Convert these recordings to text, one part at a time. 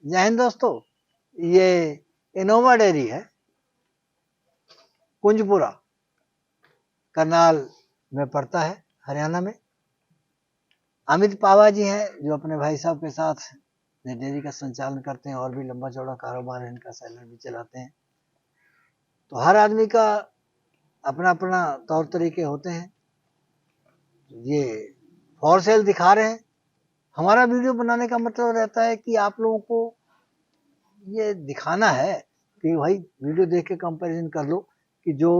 जय हिंद दोस्तों। ये इनोवा डेयरी है, कुंजपुरा करनाल में पड़ता है, हरियाणा में। अमित पावा जी हैं जो अपने भाई साहब के साथ डेयरी का संचालन करते हैं और भी लंबा चौड़ा कारोबार है इनका, सैलर भी चलाते हैं। तो हर आदमी का अपना अपना तौर तरीके होते हैं। ये फॉर सेल दिखा रहे हैं। हमारा वीडियो बनाने का मतलब रहता है कि आप लोगों को ये दिखाना है कि भाई वीडियो देख के कंपैरिजन कर लो कि जो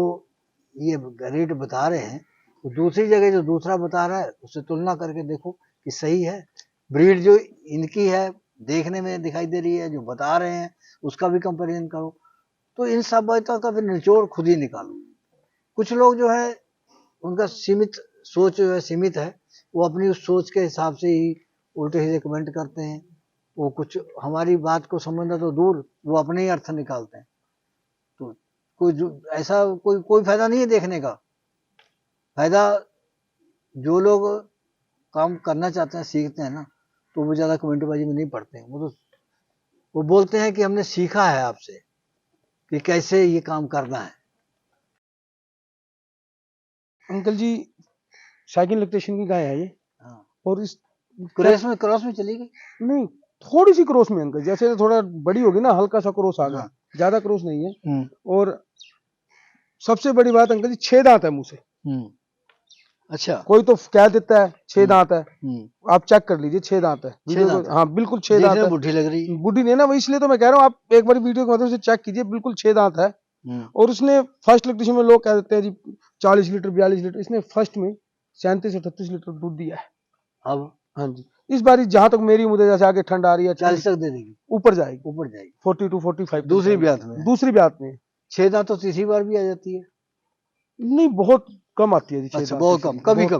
ये रेट बता रहे हैं तो दूसरी जगह जो दूसरा बता रहा है उससे तुलना करके देखो कि सही है। ब्रीड जो इनकी है देखने में दिखाई दे रही है, जो बता रहे हैं उसका भी कंपैरिजन करो। तो इन सब बातों का फिर निचोड़ खुद ही निकालो। कुछ लोग जो है उनका सीमित सोच जो है सीमित है, वो अपनी उस सोच के हिसाब से ही उल्टे सीधे कमेंट करते हैं। वो कुछ हमारी बात को समझना तो दूर, वो अपने ही अर्थ निकालते हैं। तो कोई ऐसा कोई फायदा नहीं है देखने का। फायदा जो लोग काम करना चाहते हैं, सीखते हैं ना, तो वो ज्यादा कमेंटबाजी में नहीं पड़ते हैं। वो बोलते हैं कि हमने सीखा है आपसे कि कैसे ये काम करना है। अंकल जी साइकिल इलेक्ट्रिशियन की गाय है ये। हाँ। और इस क्रॉस में चली गई? नहीं, थोड़ी सी क्रॉस में अंकल, जैसे थोड़ा बड़ी होगी ना, हल्का सा क्रॉस आ गया। हाँ। ज्यादा क्रॉस नहीं है। और सबसे बड़ी बात अंकल जी, 6 दांत है मुंह से। अच्छा। कोई तो कह देता है 6 दांत है, आप चेक कर लीजिए 6 दांत है। 6 दांत है। हाँ बिल्कुल 6 दांत है। बुढ़ी लग रही है। बुढ़ी नहीं ना, वो इसलिए तो मैं कह रहा हूँ आप एक बार वीडियो के माध्यम से चेक कीजिए, बिल्कुल 6 दांत है। और उसने फर्स्ट इलेक्ट्रिशियन में लोग कह देते हैं जी 40 लीटर 42 लीटर, इसने फर्स्ट में 37-38 लीटर दूध दिया है। अब हाँ जी, इस बार जहां तक मेरी मुझे जैसे आगे ठंड आ रही है 40 तक दे देगी, ऊपर जाएगी। 40 to 45 दूसरी ब्यात में। दूसरी ब्यात में 6 दांत तो तीसरी बार भी आ जाती है। नहीं, बहुत कम आती है जी 6 अच्छा, दांत। बहुत कम,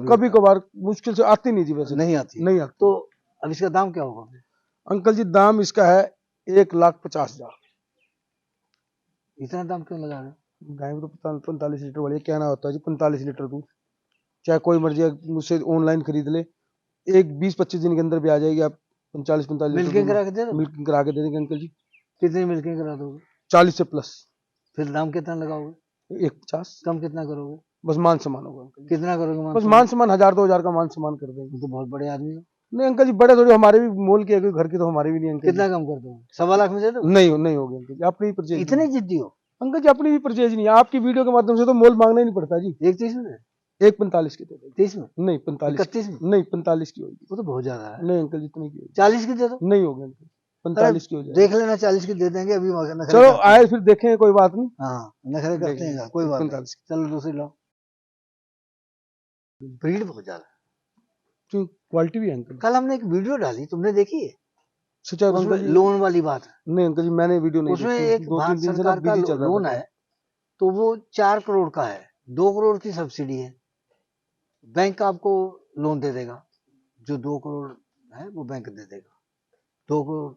कभी कभार मुश्किल से आती नहीं जी, वैसे नहीं आती। नहीं आती। तो अब इसका दाम क्या होगा? अंकल जी दाम इसका है 1,50,000। इतना दाम क्यों लगा रहे हो? गाय में तो 45 लीटर वाली क्या ना होता है जी, 45 लीटर दूध। चाहे कोई मर्जी मुझसे ऑनलाइन खरीद ले, एक 20-25 दिन के अंदर भी आ जाएगी। आप 45-45 लीटर मिल्किंग करा के दे दो। मिल्किंग करा के दे देंगे अंकल जी। कितनी मिल्किंग करा दोगे? 40 से प्लस। फिर दाम कितना लगाओगे? 1,50। कम कितना करोगे? बस मान सम्मान होगा अंकल जी। कितना करोगे? बस मान सम्मान 1,000-2,000 का मान सम्मान कर देंगे। तो बहुत बड़े आदमी हो। नहीं अंकल जी, बड़े थोड़ी, हमारे भी मोल के घर की तो हमारी भी नहीं अंकल। कितना कम कर दो? 1.25 लाख में दे दो? नहीं होगी अंकल जी, अपनी भी परचेज। इतने जिद्दी हो अंकल जी, अपनी भी परचेज नहीं है। आपकी वीडियो के माध्यम से तो मोल मांगना ही नहीं पड़ता जी। 1.30 में? 1,45 की दे देंगे। 30 में? नहीं 45। 31 में? नहीं 45 की होगी। वो तो बहुत ज्यादा है। नहीं अंकल जी, इतनी की होगी। 40 की दे दो। नहीं होगी अंकल, 45 की हो जाएगी। देख लेना, 40 की दे देंगे। अभी नखरे चलो करते आए हैं। फिर देखेंगे, कोई बात नहीं। हाँ, नखरे करते हैं, कोई बात नहीं। चलो दूसरी लो। ब्रीड बहुत ज्यादा, क्वालिटी भी है अंकल। कल हमने एक वीडियो डाली, तुमने देखी है? सच्चा उसमें अंकल जी लोन वाली बात है। नहीं अंकल जी, मैंने वीडियो नहीं उसमें देखी। एक भारत 2-3 दिन से सरकार का बिजी चल रहा लोन था। है, तो वो 4 करोड़ का है। 2 करोड़ की सब्सिडी है। बैंक आपको लोन दे देगा, जो 2 करोड़ है वो बैंक दे देगा। 2 करोड़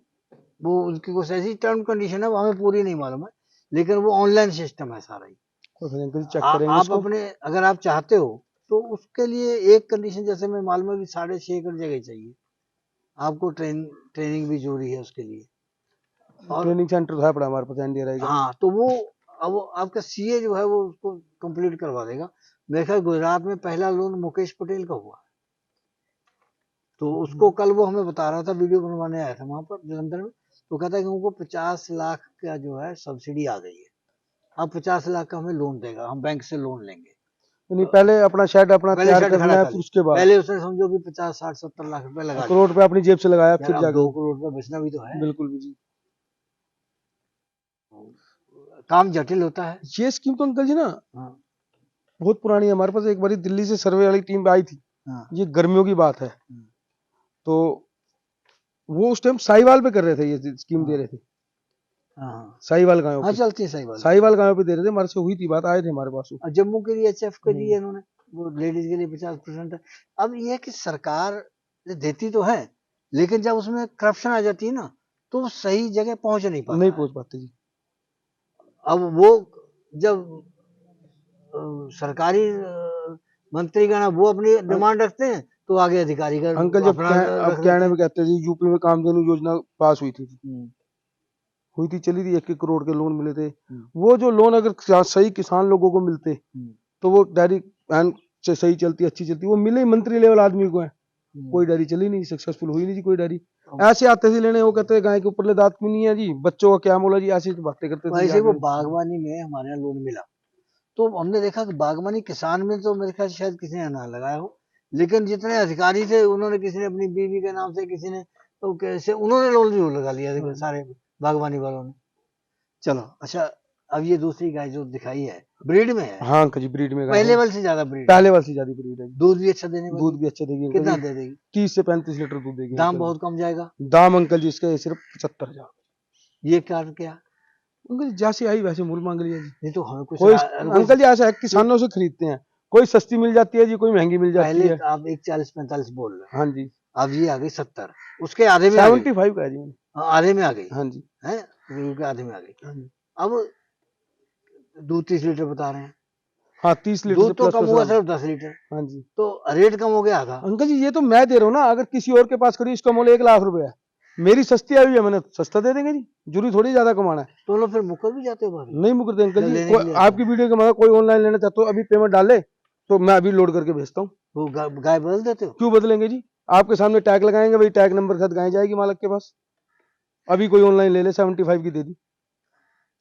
वो उनकी कुछ ऐसी टर्म कंडीशन है, वो हमें पूरी नहीं मालूम है, लेकिन वो ऑनलाइन सिस्टम है सारा ही। अंकल चेक करेंगे आप इसको। अपने अगर आप चाहते हो तो उसके लिए एक कंडीशन, जैसे मैं मालूम है कि 6.5 एकड़ जगह चाहिए आपको। ट्रेनिंग भी जरूरी है उसके लिए। और ट्रेनिंग सेंटर है पड़ा हमारे पास, एनडीए रहेगा। हाँ, तो वो अब आपका सीए जो है वो उसको कंप्लीट करवा देगा। मेरे ख्याल गुजरात में पहला लोन मुकेश पटेल का हुआ। तो उसको कल वो हमें बता रहा था, वीडियो बनवाने आया था वहां पर जलंधर में। तो कहता है कि उनको 50 लाख का जो है सब्सिडी आ गई है। अब 50 लाख का हमें लोन देगा, हम बैंक से लोन लेंगे। नहीं, पहले अपना शेड अपना तैयार करना है, फिर उसके बाद पहले उसने समझो कि 50 60 70 लाख रुपए लगा करोड़ रुपए अपनी जेब से लगाया, फिर अब 2 करोड़ रुपए बचना भी तो है। बिल्कुल भी जी। काम जटिल होता है ये स्कीम तो अंकल जी ना बहुत पुरानी है। हमारे पास एक बारी दिल्ली से सर्वे वाली टीम आई थी। ये गर्मियों की बात है। तो वो उस टाइम साहिवाल पे कर रहे थे, ये स्कीम दे रहे थे। साहिवाल गायों पे चलती है। साहिवाल गायों पे दे रहे थे। हमारे से हुई थी बात, आए थे हमारे पास। जम्मू के लिए एचएफ के लिए इन्होंने वो लेडीज के लिए 50%। अब ये कि सरकार देती तो है, लेकिन जब उसमें करप्शन आ जाती है ना, तो वो सही जगह पहुंच नहीं पाते जी। अब वो जब सरकारी मंत्रीगण वो अपनी डिमांड रखते हैं, तो आगे अधिकारी का अंकल जब अपना अब रख कहने लेते में कहते जी यूपी में कामधेनु योजना पास हुई थी, हैं। हुई थी, चली थी, 1-1 करोड़ के लोन मिले थे। वो जो लोन अगर सही किसान लोगों को मिलते तो वो डेयरी एंड सही चलती, अच्छी चलती, वो मिले ही मंत्री लेवल आदमी को है, कोई डेयरी चली नहीं, सक्सेसफुल हुई नहीं जी कोई डेयरी। ऐसे आते थे लेने, वो कहते गाय के ऊपर ले दांत क्यों नहीं है जी, बच्चों का क्या मोला जी, ऐसी तो बातें करते थे जी वैसे वो आगे। बागवानी में हमारे यहाँ लोन मिला, तो हमने देखा कि बागवानी किसान में तो मेरे ख्याल से शायद किसी ने ना लगाया हो, लेकिन जितने अधिकारी थे उन्होंने, किसी ने अपनी बीवी के नाम से, किसी ने तो कैसे उन्होंने लोन जरूर लगा लिया देखो, सारे बागवानी वालों ने। चलो अच्छा, अब ये दूसरी गाय जो दिखाई है ब्रीड में है, हाँ अंकल जी ब्रीड में गाय पहले है, वाले से ज्यादा ब्रीड है, पहले वाली से ज्यादा ब्रीड है जी। दूध भी अच्छा देने वाली दूध है। भी अच्छा देगी अंकल कितना जी, दे देगी? 30 से 35 लीटर दूध देगी दाम अंकल बहुत जी। कम जाएगा? दाम अंकल जी इसका सिर्फ 75,000। ये क्या? अंकल जी जैसे आई वैसे मूल मांग लिया जी। नहीं तो हमें कुछ कोई कोई अंकल जी ऐसा है, किसानों से खरीदते हैं, कोई सस्ती मिल जाती है जी, कोई महंगी मिल जाती पहले है। आप एक 40-45 बोल रहे हो, हाँ जी, अब ये आ गई 70, उसके आधे में आ गई। 75 का है जी मैंने। हाँ, आधे में आ गई हाँ जी, है, के आधे में आ गई। हाँ जी, अब दूध 30 लीटर बता रहे हैं, हाँ 30 लीटर से दूध तो प्लस कम प्लस हुआ हाँ। सिर्फ 10 लीटर, हाँ जी तो रेट कम हो गया आधा। अंकल जी, ये तो मैं दे रहा हूँ ना, अगर किसी और के पास खड़ी इसका मोल 1 लाख रुपए है, मेरी सस्ती आई है, मैंने सस्ता दे देंगे जी, जरूरी थोड़ी ज्यादा कमाना है। तो लोग फिर मुकर भी जाते हो बाहर नहीं मुकरते अंकल जब जी, लेने के लिए आते आपकी वीडियो के मगर कोई ऑनलाइन लेना चाहते हो, अभी पेमेंट डाले तो मैं अभी लोड करके भेजता हूँ। वो गाय बदल देते हो? क्यों बदलेंगे जी, आपके सामने टैग लगाएंगे, वही टैग नंबर के साथ गाय जाएगी मालिक के पास। अभी कोई ऑनलाइन ले ले 75 की दे दी,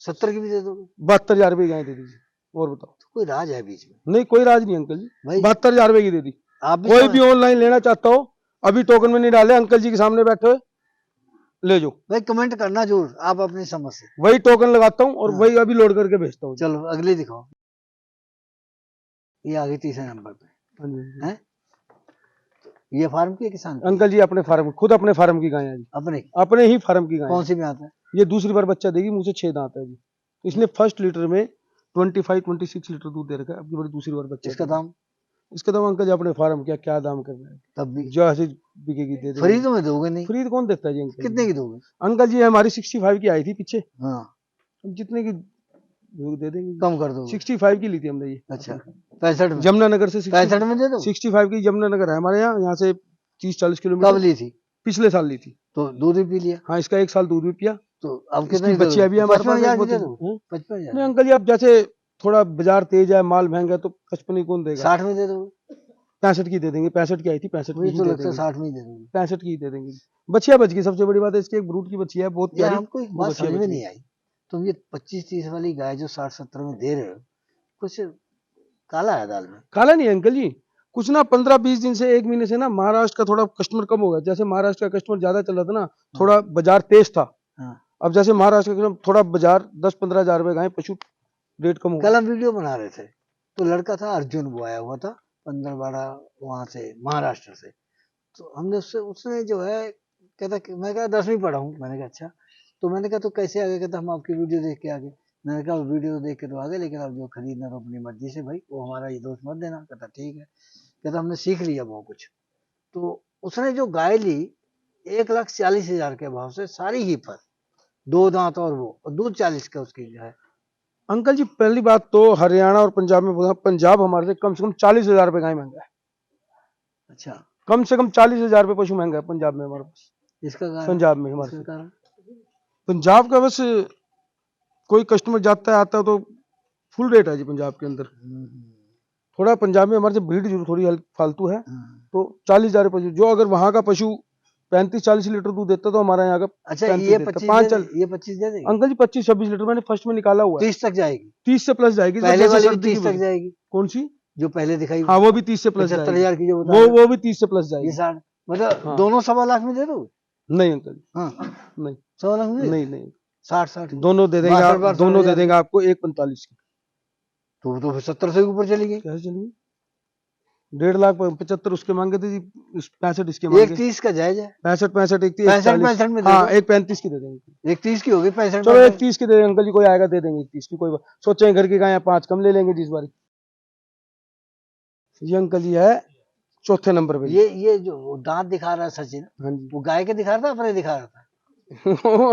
70 की भी दे दोगे? 72,000 रुपये की गाय दे दीजिए, और बताओ। तो कोई राज है बीच में नहीं कोई राज नहीं अंकल जी, भाई? 72,000 रुपये की दे दी। आप भी कोई भी ऑनलाइन लेना चाहता हो, अभी टोकन में नहीं डाले, अंकल जी के सामने बैठे हुए ले जाओ, भाई कमेंट करना जरूर आप अपनी समझ से। वही टोकन लगाता हूँ और हाँ। वही अभी लोड करके भेजता हूँ। चलो अगली दिखाओ, ये आ गई तीसरे नंबर पे हाँ जी, हाँ जी। है, ये फार्म की है किसान की? अंकल जी अपने फार्म, खुद अपने फार्म की गाय है जी, अपने अपने ही फार्म की गाय कौन है। सी में आता है? ये दूसरी बार बच्चा देगी, मुझे 6 दांत है जी, इसने फर्स्ट लीटर में 25-26 लीटर दूध दे रखा है, अब दूसरी बार बच्चा। इसका दाम? इसका दाम अंकल जी अपने फार्म क्या दाम कर रहे हैं, तब भी जो ऐसे बिकेगी दे देंगे। फ्री तो में दोगे नहीं? फ्री कौन देता है जी अंकल? कितने की दोगे? अंकल जी हमारी 65 की आई थी पीछे, हाँ, जितने की दे देंगे, कम कर दोगे? 65 की ली थी हमने ये। अच्छा 65 में? जमुनानगर से 65 में दे दो? 65 की जमुनानगर है हमारे यहाँ से 30-40 कब किलोमीटर। ली थी? पिछले साल ली थी। तो दूध भी पी लिया? हाँ इसका 1 साल दूध भी पिया। तो अब इसकी कितने बच्चियां भी है हमारे पास। 55,000 55,000? नहीं अंकल जी, अब जैसे थोड़ा बाजार तेज है, माल महंगा है, तो 55 ही कौन देगा। 60 में दे दोगे? 65 की दे देंगे, 65 की आई थी, 65 मुझे की तो दे लगता है देंगे, 60 में ही दे दोगे। 65 की दे देंगे। बच्चिया बच गई, सबसे बड़ी बात है इसकी, एक ब्रूड की बच्ची है बहुत यार प्यारी। हमको एक बात समझ में नहीं आई, तुम ये 25-30 वाली गाय जो 60-70 में दे रहे हो, कुछ काला है दाल में? काला नहीं है अंकल जी, कुछ ना 15-20 दिन से 1 महीने से ना महाराष्ट्र का थोड़ा कस्टमर कम हो गया। जैसे महाराष्ट्र का कस्टमर ज्यादा चल रहा था ना, थोड़ा बाजार तेज था। हाँ। अब जैसे महाराष्ट्र का थोड़ा बाजार 10-15 हजार रुपए गाय पशु रेट कम हो कल गया। हम वीडियो बना रहे थे, तो लड़का था अर्जुन, वो आया हुआ था 15-12 वहां से महाराष्ट्र से, तो हमने उसने जो है कहता कि मैं कहा 10वीं पढ़ा हूँ, मैंने कहा अच्छा, तो मैंने कहा तो कैसे आ गए? कहता हम आपकी वीडियो देख के आ गए। मैंने कहा वीडियो देख के तो आ गए, लेकिन अब जो खरीदना हो अपनी मर्जी से भाई, वो हमारा ये दोस्त मत देना। कहता ठीक है, कहता हमने सीख लिया बहुत कुछ। तो उसने जो गाय ली 1,40,000 के भाव से, सारी ही पर 2 दांत और वो, और दूध 40 का उसकी है। अंकल जी पहली बात तो हरियाणा और पंजाब में बोला, पंजाब हमारे से कम 40,000 रुपए गाय महंगा है। अच्छा, कम से कम 40,000 रुपए पशु महंगा है पंजाब में हमारे पास। इसका कारण? पंजाब में हमारे इसका कारण? पंजाब का बस कोई कस्टमर जाता है आता है तो फुल रेट है जी पंजाब के अंदर। थोड़ा पंजाब में हमारे से भीड़ जरूर थोड़ी फालतू है, तो 40,000 पशु, जो अगर वहां का पशु 35-40 लीटर दूध देता तो हमारा यहाँ का अच्छा 35 ये देता। 25 दे देगी? अंकल जी 25-26 लीटर मैंने फर्स्ट में निकाला हुआ है। 30 तक जाएगी? 30 से प्लस जाएगी। पहले जैसे वाली सर्दी 30 की तक वजह- जाएगी? कौन सी जो पहले दिखाई? हाँ वो भी 30 से प्लस 75,000 की जो बता जाएगी, रहे वो भी 30 से प्लस ये जाएगी। 60, मतलब हाँ। दोनों 1.25 लाख में दे दो? नहीं अंकल हाँ, नहीं 1.25 लाख में नहीं नहीं 60 दोनों दे देंगे, 62 दोनों दे देंगे आपको 1,45 की। तो फिर 70 से ऊपर चली गई। कैसे चलिए 1,75,000 उसके मांगे थे जी, 65 इसके मांगे। 1,30 का जायज है? 65 एक 65 में दे हाँ दो। 1,35 की दे देंगे। 1,30 की होगी 65? चलो 1,30 की दे देंगे अंकल जी, कोई आएगा दे देंगे 1,30 की, कोई बात। सोचे घर की गाय 5 कम ले लेंगे जिस बारी। ये अंकल जी है चौथे नंबर पे। ये जो दांत दिखा रहा है सचिन, हाँ जी वो गाय के दिखा रहा था अपने दिखा रहा था?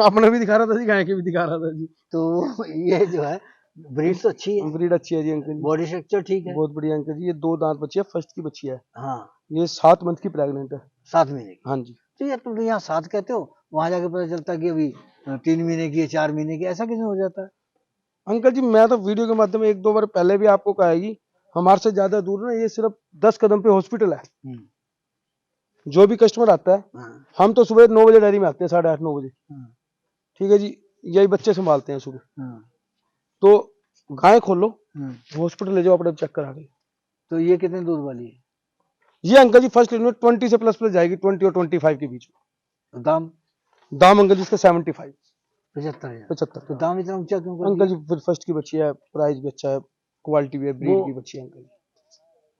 अपना भी दिखा रहा था जी, गाय के भी दिखा रहा था जी। तो ये जो है ब्रीड तो अच्छी है, ब्रीड अच्छी है जी अंकल जी, बॉडी स्ट्रक्चर ठीक है। बहुत बढ़िया अंकल जी। ये 2 दांत बच्ची है, फर्स्ट की बच्ची है। हाँ, ये 7 मंथ की प्रेग्नेंट है। 7 महीने की। हाँ जी। तो यार तुम तो यहाँ 7 कहते हो, वहां जाके पता चलता है कि अभी 3 महीने की है, 4 महीने की, ऐसा कैसे हो जाता है? अंकल जी मैं तो वीडियो के माध्यम में 1-2 बार पहले भी आपको कहा है कि हमारे से ज्यादा दूर ना, ये सिर्फ 10 कदम पे हॉस्पिटल है। जो भी कस्टमर आता है, हाँ, हम तो सुबह 9 बजे डेयरी में आते हैं, 8:30-9 बजे। हाँ, ठीक है जी, यही बच्चे संभालते हैं सुबह। हाँ, तो गाय खोलो, हाँ। हॉस्पिटल ले जाओ, अपने चेक करा के। तो ये कितने दूर वाली है? ये अंकल जी फर्स्ट में 20 से प्लस प्लस जाएगी, 20 और 25 के बीच में। दाम दाम अंकल जी इसका 75, 75,000। 75। तो दाम इतना ऊंचा क्यों कर अंकल दिया? जी फिर फर्स्ट की बच्ची है, प्राइस भी अच्छा है, क्वालिटी भी है, वो ब्रीड की बच्ची है अंकल जी।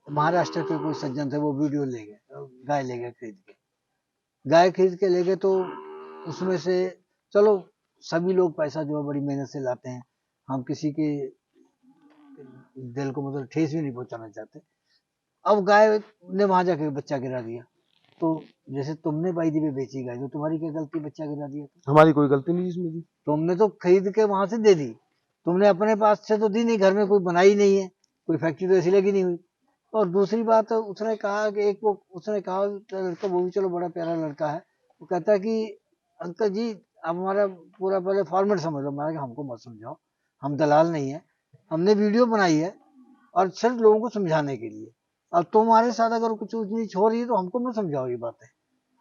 महाराष्ट्र के कोई सज्जन थे, वो वीडियो ले गए, गाय ले गए खरीद के। गाय खरीद के ले गए तो उसमें से, चलो सभी लोग पैसा जो है बड़ी मेहनत से लाते हैं, हम किसी के दिल को मतलब ठेस भी नहीं पहुंचाना चाहते। अब गाय ने वहां जाके बच्चा गिरा दिया, तो जैसे तुमने बाई दी पे बेची गाय, तो तुम्हारी क्या गलती, बच्चा गिरा दिया? हमारी कोई गलती नहीं इसमें जी। तुमने तो खरीद के वहां से दे दी, तुमने अपने पास से तो दी नहीं, घर में कोई बनाई नहीं है, कोई फैक्ट्री तो ऐसी लगी नहीं हुई। और दूसरी बात, उसने कहा कि एक वो उसने कहा लड़का, वो भी चलो बड़ा प्यारा लड़का है, वो कहता है कि अंकल जी आप हमारा पूरा पहले फॉर्मेट समझ लो। मैंने कहा हमको मत समझाओ, हम दलाल नहीं है, हमने वीडियो बनाई है और सिर्फ लोगों को समझाने के लिए। अब तुम्हारे साथ अगर कुछ ऊंच नीच हो रही है तो हमको मत समझाओ ये बातें,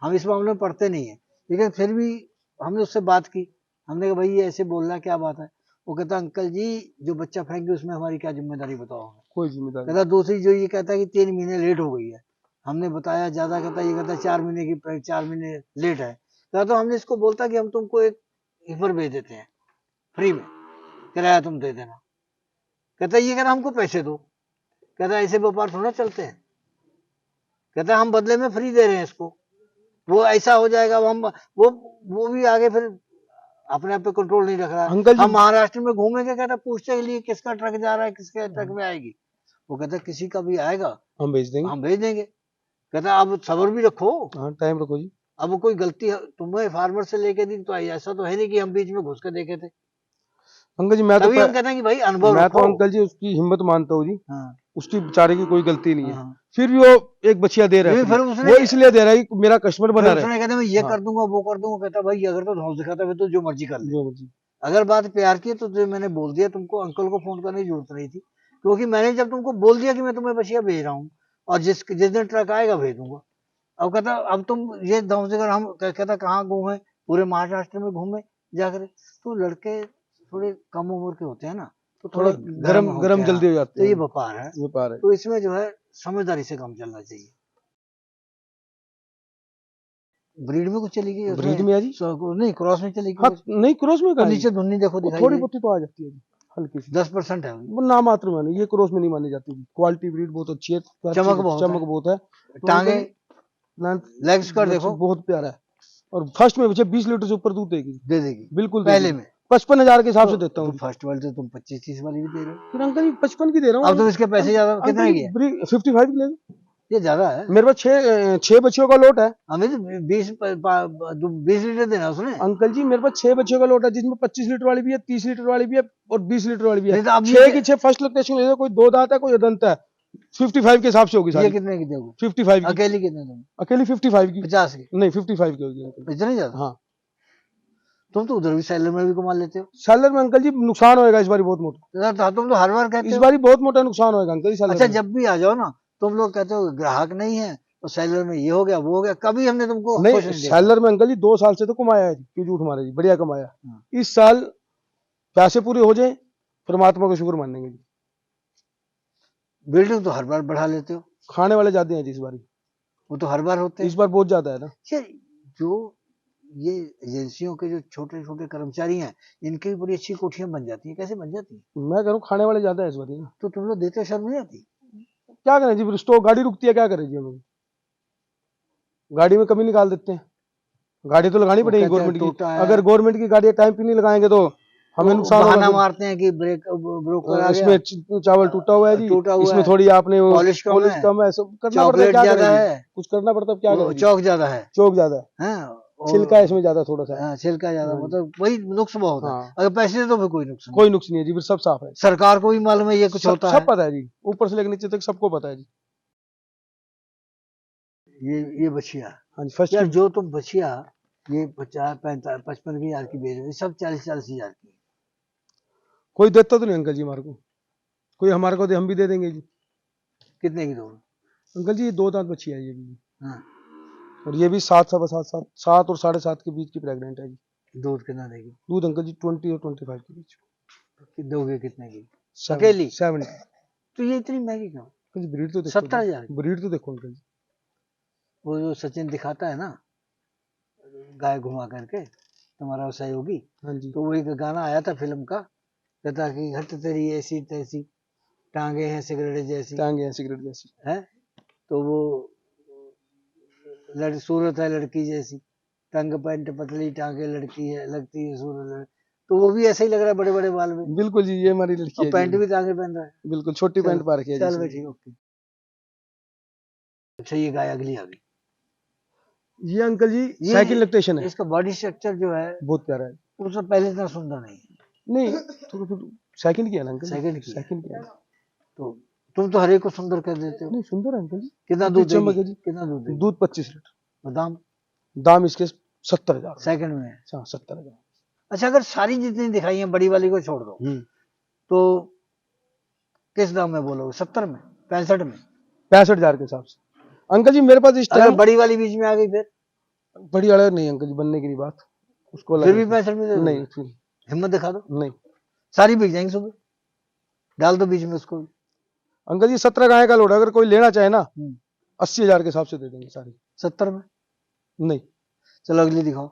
हम इस मामले में पढ़ते नहीं है। लेकिन फिर भी हमने उससे बात की, हमने कहा भाई ये ऐसे बोल रहा है, क्या बात है? वो कहता अंकल जी जो बच्चा फेंक उसमें हमारी क्या जिम्मेदारी, बताओ हमें। कोई जिम्मेदारी कहता दूसरी जो ये कहता है कि 3 महीने लेट हो गई है, हमने बताया ज्यादा, कहता ये कहता 4 महीने की, 4 महीने लेट है। कहता तो हमने इसको बोलता कि हम तुमको एक हीपर भेज देते हैं फ्री में, किराया तुम दे देना। कहता ये कहना हमको पैसे दो। कहता ऐसे व्यापार थोड़ा चलते हैं। कहता हम बदले में फ्री दे रहे हैं इसको, वो ऐसा हो जाएगा, हम वो भी आगे फिर अपने आप पे कंट्रोल नहीं रख रहा है। अंकल जी। हम महाराष्ट्र में घूमेंगे, कहता पूछते के लिए किसका ट्रक जा रहा है, किसके ट्रक में आएगी। वो कहता किसी का भी आएगा हम भेज देंगे, हम भेज देंगे। कहता अब सब्र भी रखो, हाँ टाइम रखो जी। अब कोई गलती तुम्हें फार्मर से लेके दी तो ऐसा तो है नहीं कि हम बीच में घुस के देखे थे। अंकल जी मैं तो तभी हम कहते हैं कि भाई अनुभव मैं रखो। तो अंकल जी उसकी हिम्मत मानता हूँ जी। हाँ, उसकी बेचारे की कोई गलती नहीं है, हाँ। फिर भी वो एक बच्चिया दे रहा है फिर free। उसने वो इसलिए दे रहा है कि मेरा कस्टमर बना फिर रहे। उसने कहते मैं ये हाँ, कर दूंगा, वो कर दूंगा। कहता भाई अगर तो धौंस दिखाता फिर तो जो मर्जी कर ले। जो मर्जी। अगर बात प्यार की है तो जो मैंने बोल दिया, तुमको अंकल को फोन करने की जरूरत नहीं थी, क्योंकि मैंने जब तुमको बोल दिया कि मैं तुम्हें बछिया भेज रहा हूँ और जिस जिस दिन ट्रक आएगा भेज दूंगा। अब कहता अब तुम ये धौंस, हम कहता कहाँ घूमे, पूरे महाराष्ट्र में घूमे जाकर। तो लड़के थोड़े कम उम्र के होते हैं ना, तो थोड़ा थोड़े गरम होते गरम हैं। जल्दी हो जाते तो ये हैं, व्यापार है, व्यापार है। तो इसमें जो है समझदारी से काम चलना चाहिए। ब्रीड में कुछ चली गई ब्रीड उसमें, में है जी। नहीं क्रॉस में चली गई हाँ कुछ? नहीं, क्रॉस में और कहा जी। नीचे धुन्नी देखो वो दिखाई थोड़ी दे, बहुत तो आ जाती है जी, हल्की सी। 10% है। वो ना मात्र माने, ये क्रॉस में नहीं मानी जाती जी। क्वालिटी ब्रीड बहुत अच्छी है, चमक बहुत चमक बहुत है। टांगे लेग्स कर बच्ची देखो, बहुत प्यारा है। और फर्स्ट में बच्चे 20 लीटर से ऊपर दूध देगी, दे देगी बिल्कुल दे पहले देगी। में। 55,000 के हिसाब से देता तो हूँ। फर्स्ट वाली तो तुम 25-30 वाली भी दे रहे हो। फिर अंकल जी 55 की दे रहा अब हूँ। तुम इसके पैसे ज्यादा कितना अंकल की है? 55 की ले लो। ये ज्यादा है। मेरे पास 6 बच्चियों का लोट है। हमें तो 20 लीटर देना उसने। अंकल जी मेरे पास 6 बच्चियों का लोट है, जिसमें 25 लीटर वाली भी है, 30 लीटर वाली भी है और 20 लीटर वाली भी है। नहीं तो अब 6 की 6 फर्स्ट लोकेशन ले लो, कोई 2 दांत है, कोई अदंत है। 55 के हिसाब से होगी ये सारी। कितने की दोगे? 55 की। अकेली कितने दोगे? अकेली 55 की। 50 की? नहीं 55 की होगी अंकल। इतनी ज्यादा? हाँ। तुम तो उधर भी सेलर में भी कमा लेते हो। सेलर में अंकल जी नुकसान होएगा इस बार बहुत मोटा। तुम तो हर बार कहते इस हो। बार बहुत मोटा नुकसान होएगा अंकल जी सेलर अच्छा में। जब भी आ जाओ ना, तुम लोग कहते हो ग्राहक नहीं है तो सेलर में ये हो गया वो हो गया, कभी हमने तुमको खुश नहीं, नहीं देखा। सेलर में अंकल जी 2 साल से तो कमाया है जी, क्यों झूठ मारे जी, बढ़िया कमाया। हाँ। इस साल पैसे पूरे हो जाए, परमात्मा का शुक्र मानेंगे जी। बिल्डिंग तो हर बार बढ़ा लेते हो। खाने वाले ज्यादा हैं जी इस बार। वो तो हर बार होते इस हैं। बार बहुत ज्यादा है ना। अच्छा, जो ये एजेंसियों के जो छोटे छोटे कर्मचारी हैं, इनकी भी बड़ी अच्छी कोठियां बन जाती हैं, कैसे बन जाती हैं? मैं कह रहा हूँ खाने वाले ज्यादा है इस बार ना। तो तुम लोग देते हो, शर्म नहीं आती? क्या करें जी, स्टॉक गाड़ी रुकती है, क्या करें जी हम, गाड़ी में कमी निकाल देते हैं। गाड़ी तो लगानी वो पड़ेगी कहते हैं गवर्नमेंट की। टूटा है, अगर गवर्नमेंट की गाड़ी टाइम पे नहीं लगाएंगे तो हमें वो नुकसान बहाना होगा। मारते हैं कि ब्रोकर आ इसमें गया, चावल टूटा हुआ है जी, टूटा हुआ इसमें है, थोड़ी आपने पॉलिश पॉलिश कम है, सब करना पड़ता है। चॉकलेट क्या ज्यादा करें जी, है, कुछ करना पड़ता है, क्या करें जी। चौक ज्यादा है, चौक ज्यादा है, छिलका है इसमें ज्यादा थोड़ा सा। छिलका ज्यादा, हाँ जी। मतलब वही नुक्स बहुत है। हाँ, अगर पैसे तो फिर कोई नुक्स नहीं। कोई नुक्स नहीं है जी, फिर सब साफ है। सरकार को भी मालूम है ये कुछ होता सब है। पता है जी, ऊपर से लेकर नीचे तक सबको पता है जी। ये बछिया। हाँ जी फर्स्ट यार जो तुम बछिया ये 55 की बेच रहे हो, सब 40 हजार की। कोई देता तो नहीं अंकल जी हमारे को, कोई हमारे को दे हम भी दे देंगे जी। कितने की दोगे? अंकल जी ये 2 दांत बच्ची है ये भी, हाँ, और ये भी 7 और 7.5 के बीच की प्रेग्नेंट है जी। दूध कितना देगी? दूध अंकल जी 20 और 25 के बीच। दोगे कितने की? 70 अकेली? 70। तो ये इतनी महंगी क्यों? अंकल जी ब्रीड तो देखो, 70,000 की। ब्रीड तो देखो अंकल जी। वो जो सचिन दिखाता है ना गाय घुमा करके, तुम्हारा सहयोगी, हाँ जी तो वो एक गाना आया था फिल्म का, कहता कि हट तेरी ऐसी तैसी, टांगे हैं सिगरेट जैसी, टांगे हैं सिगरेट जैसी। है। तो वो सूरत है लड़की जैसी, टंग पैंट पतली टांगे लड़की है, लगती है सूरत। तो वो भी ऐसा ही लग रहा है, बड़े बड़े बाल में, बिल्कुल जी, ये हमारी लड़की और है पैंट जी। भी टांगे पहन रहा है। बिल्कुल छोटी पैंट पा रखी है चल जी। भाई ठीक, ओके। अच्छा ये गाय अगली आ गई। ये अंकल जी ये सेकंड लैक्टेशन है, इसका बॉडी स्ट्रक्चर जो है बहुत प्यारा है। उससे पहले इतना सुंदर नहीं है। नहीं तो सेकंड किया ना अंकल, सेकंड किया। सेकंड किया। तो तुम तो हर एक को सुंदर कर देते हो। नहीं सुंदर है अंकल जी। कितना दूध चमक देगी? है जी। कितना दूध देगी? दूध 25 लीटर। दाम? दाम इसके 70,000 सेकंड में है। 70,000। अच्छा अगर सारी जितनी दिखाई है बड़ी वाली को छोड़ दो तो किस दाम में बोलोगे? 70 में? 65 में? 65,000 के हिसाब से अंकल जी मेरे पास इस अगर टाइम। बड़ी वाली बीच में आ गई फिर? बड़ी वाला नहीं अंकल जी, बनने की नहीं बात, उसको फिर भी 65 में दे दो? नहीं फिर हिम्मत दिखा दो। नहीं सारी बिक जाएंगी सुबह, डाल दो बीच में उसको। अंकल जी 17 गाय का लोड, अगर कोई लेना चाहे ना 80,000 के हिसाब से दे देंगे सारी। 70 में? नहीं चलो अगली दिखाओ।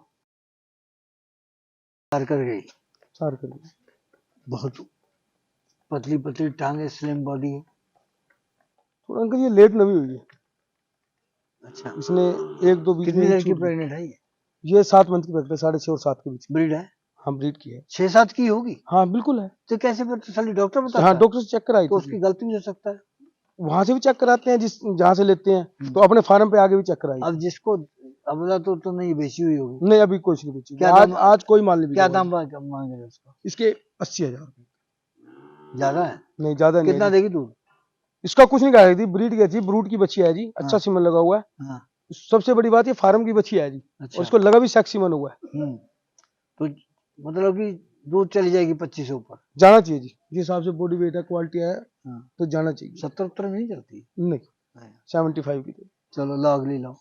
पार कर गई, चार कर दो। बहुत पतली पतली टांगे, स्लिम बॉडी है। तो अंकल ये लेट नवी हुई है। अच्छा इसने 1-2 बीच कितनी में देर की छूट दी। प्रेग्नेंट है ये? ये 7 मंथ की प्रेग्नेंट है, 6.5 और 7 के बीच। ब्रीड है? हाँ ब्रीड की है। 6-7 की होगी? हाँ बिल्कुल है। तो कैसे फिर? तो साली डॉक्टर बताता हाँ है? डॉक्टर से चेक कराई तो थी। उसकी गलती नहीं हो सकता है? वहां से भी चेक कराते हैं, जिस जहाँ से लेते हैं, तो अपने फार्म पे आगे भी चेक कराई। अब जिसको अबला तो नहीं बेची हुई होगी। नहीं अभी कुछ नहीं बेची। क्या आज दाम? आज कोई माल नहीं क्या बिका। दाम मांग रहे हो उसका? इसके 80,000। ज्यादा है? नहीं ज्यादा नहीं कितना है। देगी दूध? इसका कुछ नहीं कहा थी, ब्रीड की थी, ब्रूड की बच्ची है जी। अच्छा हाँ। सीमन लगा हुआ है। हाँ। सबसे बड़ी बात ये फार्म की बच्ची है जी। अच्छा। और इसको लगा भी सेक्स सीमन हुआ है। तो मतलब कि दूध चली जाएगी 25 से ऊपर? जाना चाहिए जी, जिस हिसाब से बॉडी वेट है, क्वालिटी है, हाँ। तो जाना चाहिए। 70 में नहीं चलती? नहीं 75 की थी। चलो लो अगली लो।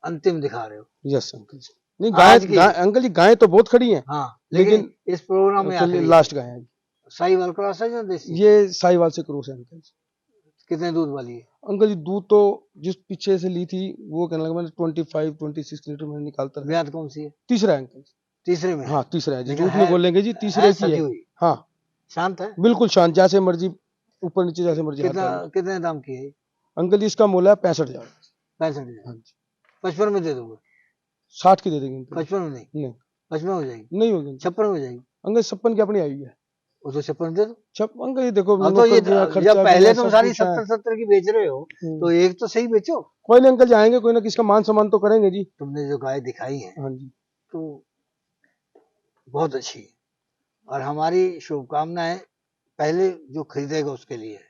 अंतिम दिखा रहे हो? यस अंकल जी। नहीं गाय अंकल जी गाय तो बहुत खड़ी हैं। हाँ लेकिन इस प्रोग्राम में आखिरी लास्ट गाय है। साहिवाल क्रॉस है या देसी? ये साहिवाल से क्रॉस है अंकल जी। कितने दूध वाली है? अंकल जी दूध तो जिस पीछे से ली थी वो कहने लगा मैंने 25-26 लीटर मैंने निकालता रहा। ब्याज कौन सी है? तीसरा है अंकल जी। तीसरे में? हाँ तीसरा है जी, लेकिन झूठ नहीं बोलेंगे जी, तीसरे की है। हाँ शांत है? बिल्कुल शांत, जैसे मर्जी ऊपर नीचे जैसे मर्जी। कितने दाम की है अंकल जी? इसका मोल है 65,000। 65,000? हाँ जी। 55 में दे दोगे? 60 की दे देंगे अंकल। 55 में नहीं? नहीं 55 हो जाएगी? नहीं होगी। 56 हो जाएगी? अंकल 56 की अपनी आई हुई है। वो तो 56 दे दो। अंकल ये देखो अब तो ये जब पहले तुम सारी सब 70 की बेच रहे हो तो एक तो सही बेचो। कोई नहीं अंकल जी, आएंगे कोई ना किसका मान सम्मान तो करेंगे जी। तुमने जो गाय दिखाई है हाँ जी तो बहुत अच्छी है, और हमारी शुभकामनाएं पहले जो खरीदेगा उसके लिए है,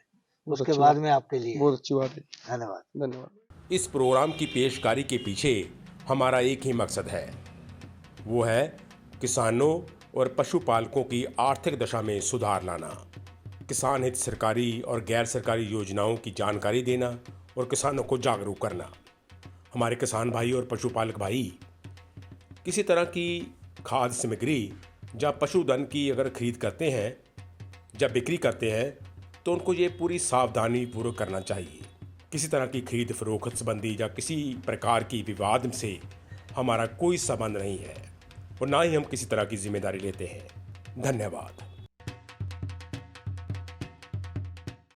उसके बाद में आपके लिए। बहुत अच्छी बात है। धन्यवाद। धन्यवाद। इस प्रोग्राम की पेशकारी के पीछे हमारा एक ही मकसद है, वो है किसानों और पशुपालकों की आर्थिक दशा में सुधार लाना, किसान हित सरकारी और गैर सरकारी योजनाओं की जानकारी देना और किसानों को जागरूक करना। हमारे किसान भाई और पशुपालक भाई किसी तरह की खाद्य सामग्री या पशुधन की अगर खरीद करते हैं, जब बिक्री करते हैं, तो उनको ये पूरी सावधानी पूर्वक करना चाहिए। किसी तरह की खरीद फरोख्त संबंधी या किसी प्रकार की विवाद से हमारा कोई संबंध नहीं है और ना ही हम किसी तरह की जिम्मेदारी लेते हैं। धन्यवाद।